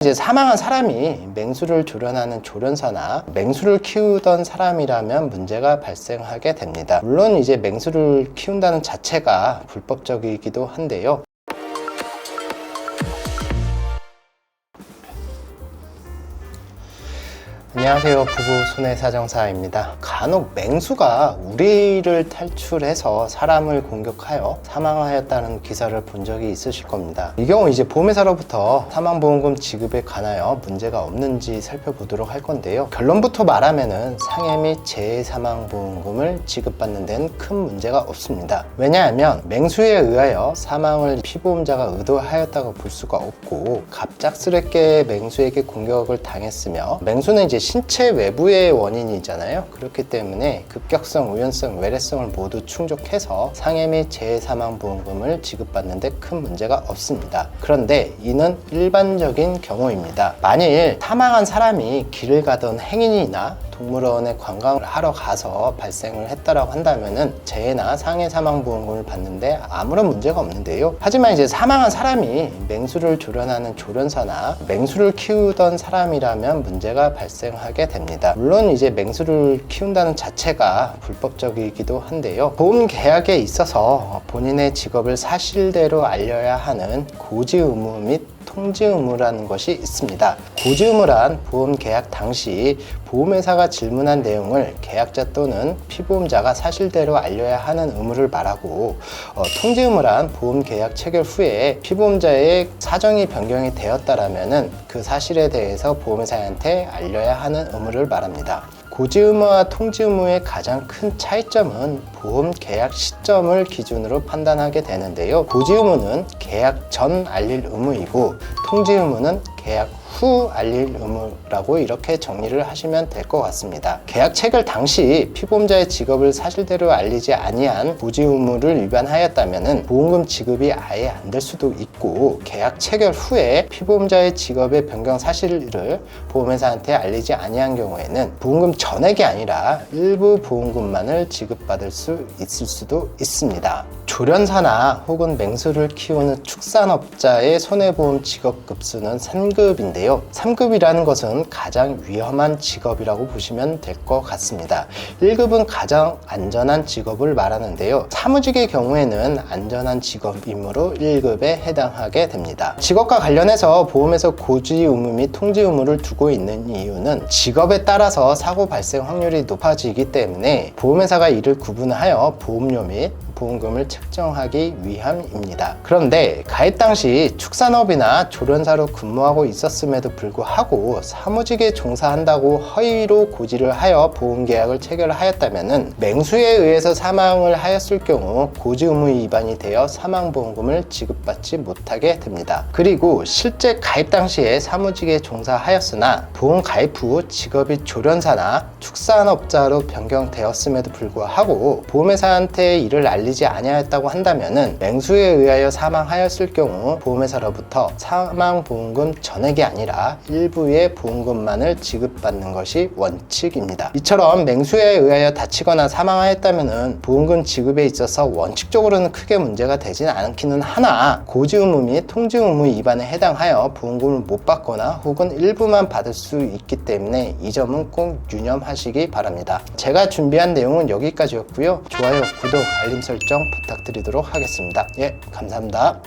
이제 사망한 사람이 맹수를 조련하는 조련사나 맹수를 키우던 사람이라면 문제가 발생하게 됩니다. 물론 이제 맹수를 키운다는 자체가 불법적이기도 한데요. 안녕하세요. 부부 손해사정사입니다. 간혹 맹수가 우리를 탈출해서 사람을 공격하여 사망하였다는 기사를 본 적이 있으실 겁니다. 이 경우 이제 보험회사로부터 사망보험금 지급에 관하여 문제가 없는지 살펴보도록 할 건데요. 결론부터 말하면은 상해 및 재해사망보험금을 지급받는 데는 큰 문제가 없습니다. 왜냐하면 맹수에 의하여 사망을 피보험자가 의도하였다고 볼 수가 없고, 갑작스럽게 맹수에게 공격을 당했으며, 맹수는 이제 신체 외부의 원인이잖아요. 그렇기 때문에 급격성, 우연성, 외래성을 모두 충족해서 상해 및 재해사망보험금을 지급받는 데 큰 문제가 없습니다. 그런데 이는 일반적인 경우입니다. 만일 사망한 사람이 길을 가던 행인이나 동물원에 관광을 하러 가서 발생을 했다라고 한다면은 재해나 상해 사망보험금을 받는데 아무런 문제가 없는데요. 하지만 이제 사망한 사람이 맹수를 조련하는 조련사나 맹수를 키우던 사람이라면 문제가 발생하게 됩니다. 물론 이제 맹수를 키운다는 자체가 불법적이기도 한데요. 보험 계약에 있어서 본인의 직업을 사실대로 알려야 하는 고지 의무 및 통지 의무라는 것이 있습니다. 고지 의무란 보험 계약 당시 보험회사가 질문한 내용을 계약자 또는 피보험자가 사실대로 알려야 하는 의무를 말하고, 통지 의무란 보험 계약 체결 후에 피보험자의 사정이 변경이 되었다라면은 그 사실에 대해서 보험회사한테 알려야 하는 의무를 말합니다. 고지 의무와 통지 의무의 가장 큰 차이점은 보험 계약 시점을 기준으로 판단하게 되는데요. 고지 의무는 계약 전 알릴 의무이고, 통지 의무는 계약 후 알릴 의무라고 이렇게 정리를 하시면 될 것 같습니다. 계약 체결 당시 피보험자의 직업을 사실대로 알리지 아니한 고지 의무를 위반하였다면 보험금 지급이 아예 안 될 수도 있고, 계약 체결 후에 피보험자의 직업의 변경 사실을 보험회사한테 알리지 아니한 경우에는 보험금 전액이 아니라 일부 보험금만을 지급받을 수 있을 수도 있습니다. 조련사나 혹은 맹수를 키우는 축산업자의 손해보험 직업급수는 3급인데요. 3급이라는 것은 가장 위험한 직업이라고 보시면 될 것 같습니다. 1급은 가장 안전한 직업을 말하는데요. 사무직의 경우에는 안전한 직업이므로 1급에 해당하게 됩니다. 직업과 관련해서 보험에서 고지 의무 및 통지 의무를 두고 있는 이유는 직업에 따라서 사고 발생 확률이 높아지기 때문에 보험회사가 이를 구분하여 보험료 및 보험금을 책정하기 위함입니다. 그런데 가입 당시 축산업이나 조련사로 근무하고 있었음에도 불구하고 사무직에 종사한다고 허위로 고지를 하여 보험계약을 체결하였다면 맹수에 의해서 사망을 하였을 경우 고지 의무 위반이 되어 사망보험금을 지급받지 못하게 됩니다. 그리고 실제 가입 당시에 사무직에 종사하였으나 보험 가입 후 직업이 조련사나 축산업자로 변경되었음에도 불구하고 보험회사한테 이를 알리지 아니하였다고 한다면은 맹수에 의하여 사망하였을 경우 보험회사로부터 사망보험금 전액이 아니라 일부의 보험금만을 지급받는 것이 원칙입니다. 이처럼 맹수에 의하여 다치거나 사망하였다면은 보험금 지급에 있어서 원칙적으로는 크게 문제가 되지는 않기는 하나, 고지 의무 및 통지 의무 위반에 해당하여 보험금을 못 받거나 혹은 일부만 받을 수 있기 때문에 이 점은 꼭 유념하시기 바랍니다. 제가 준비한 내용은 여기까지였고요. 좋아요, 구독, 알림 설정 부탁드리도록 하겠습니다. 예, 감사합니다.